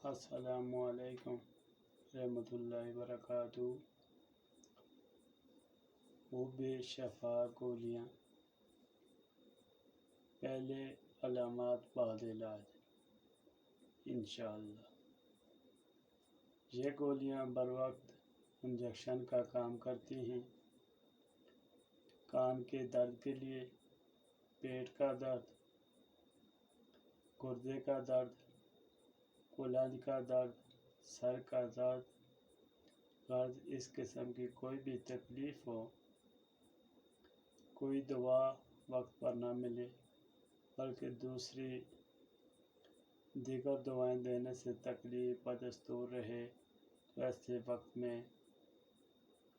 السلام علیکم رحمۃ اللہ وبرکاتہ۔ حب شفا گولیاں، پہلے علامات بعد علاج انشاءاللہ۔ یہ گولیاں بروقت انجیکشن کا کام کرتی ہیں۔ کان کے درد کے لیے، پیٹ کا درد، گردے کا درد، کلہد کا درد، سر کا درد، غرض اس قسم کی کوئی بھی تکلیف ہو، کوئی دوا وقت پر نہ ملے بلکہ دیگر دوائیں دینے سے تکلیف بدستور رہے، تو ایسے وقت میں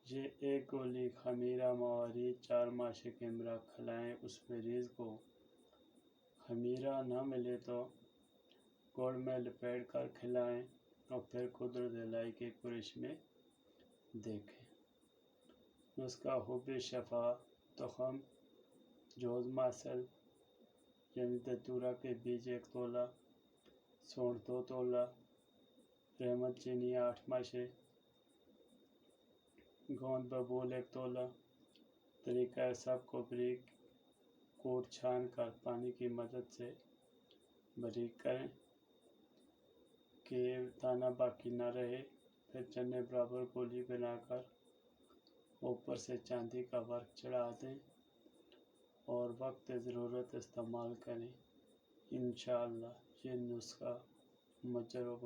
یہ ایک گولی خمیرہ موارید 4 ماشے کے ہمراہ کھلائیں۔ اس مریض کو خمیرہ نہ ملے تو گڑ میں لپیٹ کر کھلائیں اور پھر قدرت الہی کے کرشمے دیکھیں۔ نسخہ حب شفا: تخم جوز ماسل یعنی دتورہ کے بیج 1 تولہ، سونڈ 2 تولہ، رحمت چینی 8 ماشے، گوند ببول 1 تولہ۔ طریقہ سب کو باریک کوٹ چھان کر پانی کی مدد سے باریک کریں کہ دانہ باقی نہ رہے، پھر چنے برابر گولی بنا کر اوپر سے چاندی کا ورق چڑھا دیں اور وقت ضرورت استعمال کریں۔ انشاءاللہ یہ نسخہ مجرب